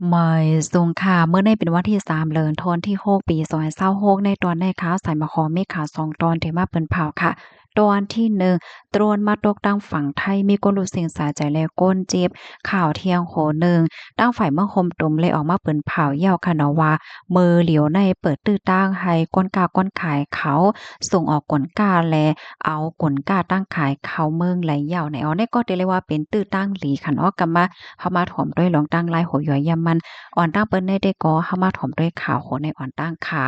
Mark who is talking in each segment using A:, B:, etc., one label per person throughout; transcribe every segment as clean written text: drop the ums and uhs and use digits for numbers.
A: ไม่สูงค่ะเมื่อในเป็นวันที่3เดือนธันวาคมที่6ปี2026ในตอนในข่าวสายมาขอเมฆขาว2ตอนที่มาเปิ้นเผาค่ะตอนที่1ตรวนมาตกตั้งฝั่งไทยมีคนรู้สึกสาใจและก้นเจ็บข่าวเที่ยงโหนึ่งตั้งฝ่ายเมื่อคมตุ่มเลยออกมาเปิ้นเผาเย้าค่ะเนาะว่ามือเหลียวในเปิดตื้อตั้งให้ก้นกาก้นขายเขาส่งออกก้นกาแลเอาก้นกาตั้งขายเขาเมืองไหลเย้าในอ๋อนี่ก็ได้เลยว่าเป็นตื้อตั้งหลีค่ะเนาะกำมาเฮามาถ่อมด้วยหลองตั้งลายโหย่อยยำมัน อ่อนตั้งเปิ้นได้ก็เข้ามาถ่อมด้วยข่าวโหในอ่อนตั้งขา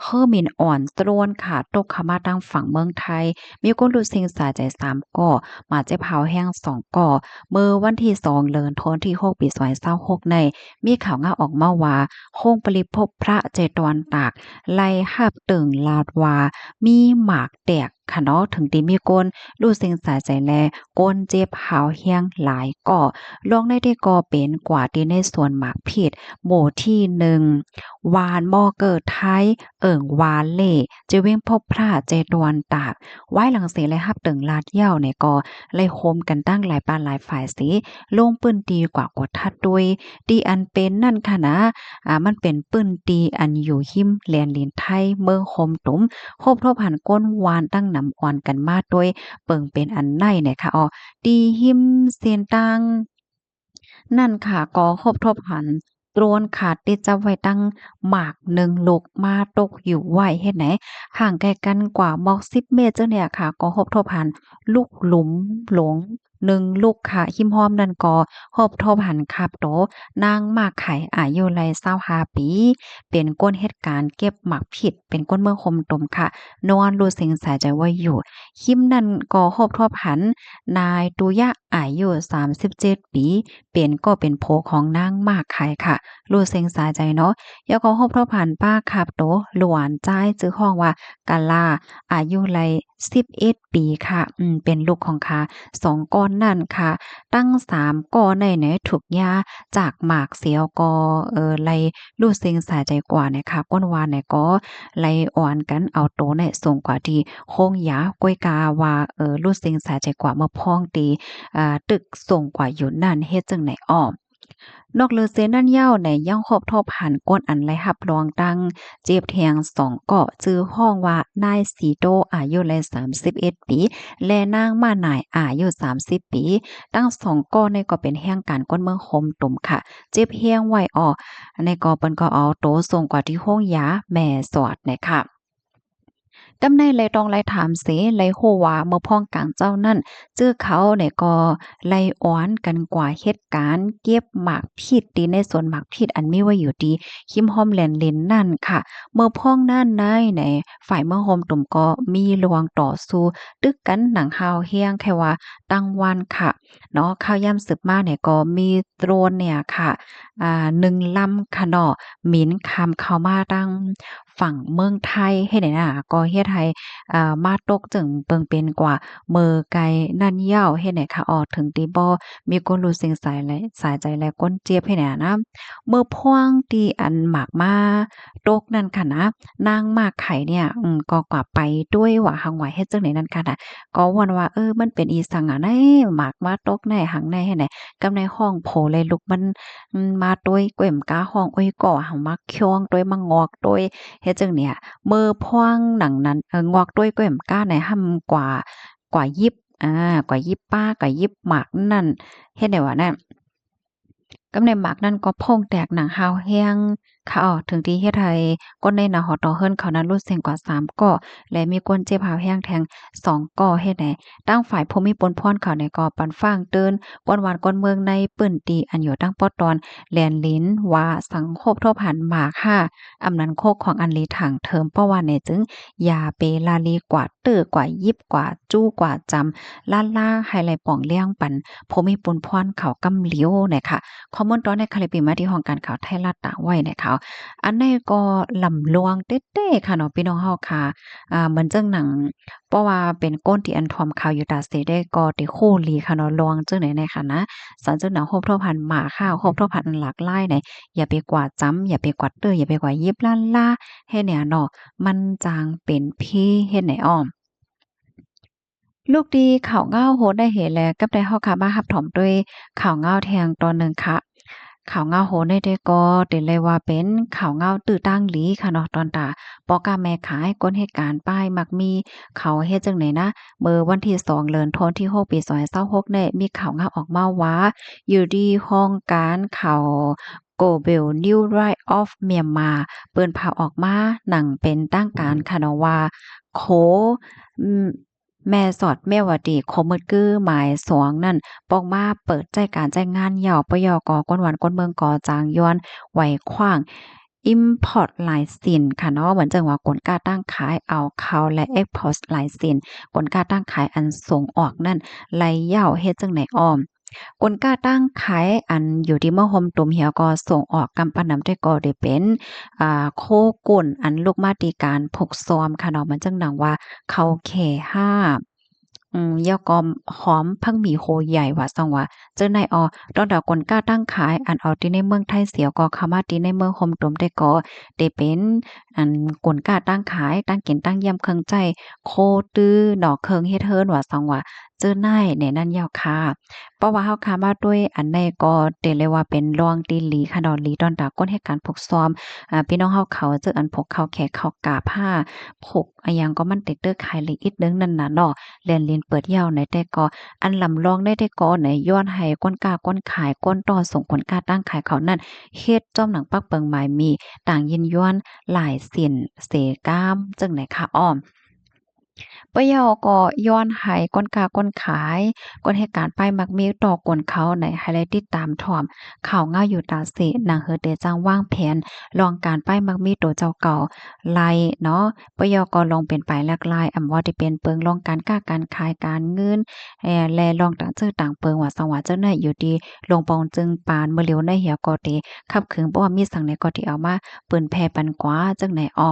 A: เฮอหมิ่นอ่อนตรวนขาตกเข้ามาตั้งฝั่งเมืองไทยมีคนรู้สิงสาใจ3ก่อมาเจ็บเผาแห้ง2ก่อเมื่อวันที่2เดือนธันวาคมที่6ปี2026ในมีข่าวงาออกมาว่าโคงปริภพพระเจตวันตากไล่หับตึงลาดว่ามีหมากแตกค่ะเนาะถึงที่มีคนรู้สิงสาใจแลก้นเจ็บเผาแห้งหลายก่อลองได้ก่อเป็นกว่าที่ในส่วนหมากผิด หมู่ที่1วานมอเกิดไทยวานเล่จะเว้งพบพระเจดวนตากไว้หลังเสเลยฮับตึงลาดเหย้าเนี่ยก็เลยโคมกันตั้งหลายปานหลายฝ่ายสิลงปื้นตีกว่ากดทัดด้วยตีอันเป็นนั่นค่ะนะมันเป็นปื้นตีอันอยู่หิมแลนลินไทยเมืองโคมตุ้มโคบทบหันก้นวานตั้งนำอ่อนกันมาด้วยเปิงเป็นอันในเนี่ยค่ะตีหิมเสียนตัง นั่นค่ะก็ครบทบหันโดรนขาดที่จะไว้ตั้งหมากหนึ่งลูกมาตกอยู่ไว้เฮ็ดไหนห่างไกลกันกว่าหมอก10เมตรเจ้าเนี่ยค่ะก็ครบทบหันลูกหลุมหลงหนึ่งลูกค่ะหิมห้อมนั่นก็ครบทบหันครับโตนางหมากไข่อายุไล25ปีเป็นก้นเหตุการณ์เก็บหมากผิดเป็นก้นเมืองคมตมค่ะนอนรู้สิงสายใจไว้อยู่หิมนั่นก็ครบทบหันนายตุยะอายุ37ปี เป็นโผของนางมากขายค่ะรู้เซ็งสาใจเนาะแล้วก็ฮบทบผ่านป้าขับโตหลวนจ้ายจื้อห้องว่ากาลาอายุไล11ปีค่ะเป็นลูกของค่ะ2ก้อนนั่นค่ะตั้ง3ก้อนในไหนถูกยาจากหมากเสียวก็ไลรู้เซ็งสาใจกว่าเนี่ยค่ะก้นวานเนี่ยก็ไลอ่อนกันเอาโตเนี่ยส่งกว่าที่โคงยาก้วยกาว่ารู้เซ็งสาใจกว่าเมื่อพ้องตีตึกส่งกว่าอยู่นั่นเฮ็ดจังไหนอ้อ นอกเลือเซนั่นเหย้าในย่องครบทบหันก้นอันไรหับรองตังเจ็บแทง2เกาะจื้อห้องว่านายสีโตอายุไล31ปีและนางมาหน่ายอายุ30ปีตั้ง2ก้อในก็เป็นแห่งการก้นเมืองคมตุ่มค่ะเจ็บแห้งไว้ออในก็เปิ้นก็เอาโตส่งกว่าที่ห้องยาแม่สอดนะคะกำในไลตองไลถามเสไลโฮว่าเมื่อพ้องกลางเจ้านั่นจื้อเขาเนี่ยก็ไลอ้อนกันกว่าเหตุการณ์เก็บหมากผิดตีในสวนหมากผิดอันมีไว้อยู่ดีคิมฮอมแลนเลนนั่นค่ะเมื่อพ้องนั่นนายในฝ่ายเมื่อโฮมตุ่มก็มีลวงต่อสู้ตึกกันหนังฮาวเฮียงแค่ว่าตั้งวันค่ะเนาะข่าวยามสืบมาเนี่ยก็มีโดรนเนี่ยค่ะ1ลำค่ะเนาะหมินคำเข้ามาตั้ง ฝั่งเมืองไทยเฮ็ดให้น่ะก็เฮ็ดให้มาตกจึงเปิงเป็นกว่าเมอไกนั่นยาวเฮ็ดให้ขาออกถึงที่บ่มีคนรู้สึกสายและสายใจและก้นเจี๊ยบเฮ็ดให้นะเมื่อพ่วงที่อันหมากมาตกนั่นค่ะนะนางหมากไข่เนี่ยก็กว่าไปด้วยว่าหังว่าเฮ็ดจังได๋นั่นค่ะน่ะก็ว่าว่ามันเป็นอีสังอะไดหมากมาตกในหังในเฮ็ดให้กำในห้องโผเลยลุกมันมาต้วยกว้มกาห้องโอ้ยก่อหังมักข่องต้วยมางอกต้วย เฮ็ดจั่งเนี่ยมือพวงหนังนั้นงอกด้วยก้อยมก้าในห่ำกว่ายิบกว่ายิบป้ากว่ายิบหมากนั่นเฮ็ดได้ว่านั่น กำในหมากนั่นก็พองแตกหนังหาวแห้งค่ะถึงที่เฮ็ดให้ก้นในหนาหอต่อเฮิรนเขานั้นรุดเสียงกว่า3ก่อและมีก้นเจ็บหาวแห้งแทง2ก่อเฮ็ดให้ตั้งฝ่ายภูมิปนพรเขาในก่อปันฟ้างเติ้นก้นหวานก้นเมืองในปื้นตีอันอยู่ตั้งปอตอนแลนลิ้นว่าสังคบทบหันหมากค่ะอำนั้นโคกของอันลีถังเทิมเพราะว่าเนี่ยจึงยาเปลาลีกว่าเตื้อกว่ายิบกว่าจู้กว่าจำล้านล่าไฮไลป่องเลี้ยงปันภูมิปนพรเขากำเหลียวเนี่ยค่ะ ข้อมูลตอนในคลิปมาที่ห้องการข่าวไทยรัฐตากไว้นะคะอันนี้ก็ลำลวงเต๊ะๆค่ะเนาะพี่น้องเฮาค่ะเหมือนจังหนังเพราะว่าเป็นก้นที่อันทอมข่าวอยู่ตาเสได้ก็ติคู่หลีค่ะเนาะลวงจังไหนในค่ะนะสันจังหนังโฮบเท่าพันหมาข้าวโฮบเท่าพันหลากหลายเนี่ยอย่าไปกวาดจ้ำอย่าไปกวาดเตื้ออย่าไปกวาดยิบล้านล่าให้เนี่ยเนาะมันจางเป็นพี่เฮ็ดให้อ้อม ลูกดีข่าวเงาโหดได้เห็นแล้วกับได้เฮาค่ะมารับถมด้วยข่าวเงาแทงตอนหนึ่งค่ะ ข่าวเงาโหนได้ก็เต็เลยว่าเป็นข่าวเงาตื้อตั้งหลีค่ะเนาะตอนตาปอกาแม่ขายก้นเหตุการณ์ป้ายมักมีเขาเฮ็ดจังไหนนะเมื่อวันที่2เดือนธันวาคมที่6ปี2026เนี่ยมีข่าวเงาออกมาว่าอยู่ที่ห้องการข่าว Global News Right of Myanmar เปิ้นพาออกมาหนังเป็นตั้งการค่ะเนาะว่าโคอืมแม่สอดแม่วดีโคมืดกือหมายสวงนั่น ปอกมาเปิดใจการใจงานเหย่าปยกก้นหวันก้นเมืองก่อจางย้อนไหวขว้าง import หลายสินค่ะเนาะเหมือนจังว่ากลการตั้งขายเอาเข้าและ export หลายสินกลการตั้งขายอันส่งออกนั่นไหลเหย่าเฮ็ดจังไหนอ้อมกลการตั้งขายอันอยู่ที่เมื่อห่มตุ่มเหี่ยวก็ส่งออกกำปานำได้ก็ได้เป็นโคกุ่นอันลูกมาตีการผกซ้อมค่ะเนาะมันจังหนังว่าเขาแข่ห้า ยอก็หอมพักหมี่โฮใหญ่ว่าซังว่าเจ้านายดอกดาวกลกล้าตั้งขายอันเอาที่ในเมืองไทยเสียวก็เข้ามาที่ในเมืองโฮมตมได้ก็ได้เป็นอันกลกล้าตั้งขายตั้งกินตั้งยำเครื่องใจโคตื้อดอกเคิงเฮ็ดเฮิรนว่าซังว่าเจ้านายในนั้นยาวค่ะเพราะว่าเฮาค้ามาด้วยอันใดก็ได้เลยว่าเป็นรองตีหลีค่ะดอกหลีดอนดาก้นเหตุการณ์พกซ้อมพี่น้องเฮาเขาเจออันพกข้าวแขกข้าวกาผ้าพกอะหยังก็มันเต็กเด้อขายเลยอีกนึงนั่นน่ะเนาะ แล่นลิ้นเปิดยาวในแต่ก็อันลำลองได้แต่ก็ไหนย้อนให้ก้นกล้าก้นขายก้นต่อส่งคนกล้าตั้งขายเขานั่นเฮ็ดจ้อมหนังปักเปิงหมายมีต่างยินย้อนหลายสินเสกามจังไหนคะอ้อม ปะเยาก็ย้อนให้ก้นกาก้นขายก้นเหตุการณ์ป้ายมักมีต่อกวนเขาในไฮไลท์ติดตามถ่อมข่าวง่ายอยู่ตาเสนางเฮอเดจังวางแผนลองการป้ายมักมีตัวเจ้าเก่าไล่เนาะปะเยาก็ลองเป็นไปแลกลายอำว่าที่เป็นเปิงลองการค้าการขายการเงินแลลองต่างชื่อต่างเปิงว่าสังว่าเจ้าไหนอยู่ดีลงปองจึงปานเมื่อเหลียวในเหี่ยก็ดีขับขึงบ่ว่ามีสังไหนก็ที่เอามาเปิ้นแผ่ปันกว่าจังไหนอ้อ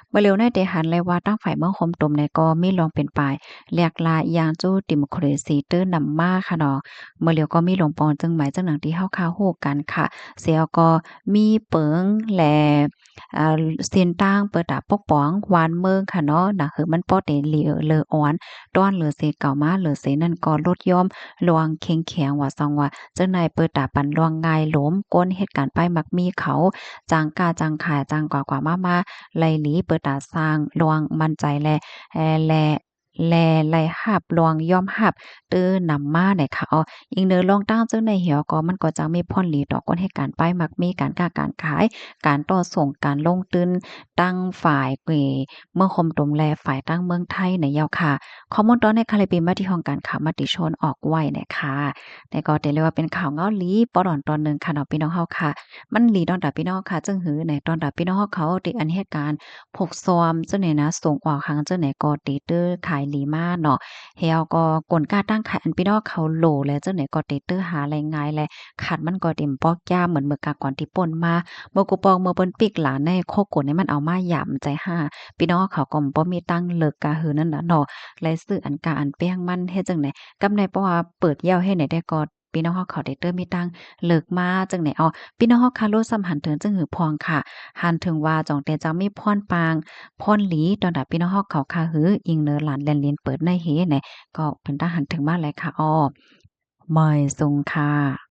A: เมื่อเร็วในได้หันเลยว่าตั้งฝ่ายเมืองคมตมในก็มีลองเป็นปลายเรียกลายอย่างจู้ดิโมคราซีเตอร์นำมาค่ะเนาะเมื่อเร็วก็มีหลวงปอนจึงหมายจังหนังที่เฮาคาฮู้กันค่ะเสียก็มีเปิงและอ่าเส้นทางเปิดตาปกป้องหวานเมืองค่ะเนาะน่ะคือมันบ่ได้เหลือเลออ่อนต้อนเหลือเสเก่ามาเหลือเสนั่นก็ลดย่อมลวงเข็งแข็งว่าซองว่าจังได๋เปิดตาปันลวงง่ายหลมก้นเหตุการณ์ไปมักมีเขาจางกาจางขายจางกว่ามา ไลหลีเปิดตาสร้างลวงมั่นใจแลหับลวงย่อมหับตื้อนำมาได้ค่ะอิงเด้อลองตั้งจึงในเหี่ยวก็มันก็จะมีพ่นหลีดอกคนให้การป้ายมักมีการค้าการขายการต่อส่งการลงทุนตั้งฝ่ายเมืองคมตมแลฝ่ายตั้งเมืองไทยในยาวค่ะข้อมูลตอนในคาลิปีมาที่ห้องการค้ามติชนออกไว้นะคะแต่ก็ได้เรียกว่าเป็นข่าวเงาหลีปอดอนตอนหนึ่งค่ะเนาะพี่น้องเฮาค่ะ มันหลีดอนดาพี่น้องค่ะจึงหือในตอนดาพี่น้องเขาติอันเหตุการณ์พกซอมจังไหนนะส่งออกหังจังไหนก็ติเตอร์ขายหลีมาเนาะเฮาก็กลกล้าตั้งขายอันพี่น้องเขาโหลและจังไหนก็ติเตอร์หาแรงงายและขาดมันก็เต็มปอกย่าเหมือนเมื่อกาก่อนที่ป่นมาเมื่อกูปองเมื่อเปิ้นปิกหลานในโคกนนี่มันเอามาหยำใจห้าพี่น้องเขาก็บ่มีตังเลิกกะหือนั่นน่ะเนาะและซื้ออันกาอันแป้งมันเฮ็ดจังได๋กำในเพราะว่าเปิดยาวให้ไหนได้ก็พี่น้องเฮาเขาได้เติมมีตังเลิกมาจังไหนพี่น้องเฮาคาโลซ้ำหันถึงจึงหือพองค่ะหันถึงว่าจ่องแต่จังมีพรปางพรหลีตอนดับพี่น้องเฮาเขาคาหืออิงเนอหลานแลนเลียนเปิดในเฮเนี่ยก็เพิ่นตาหันถึงมาเลยค่ะไม่ทรงค่ะ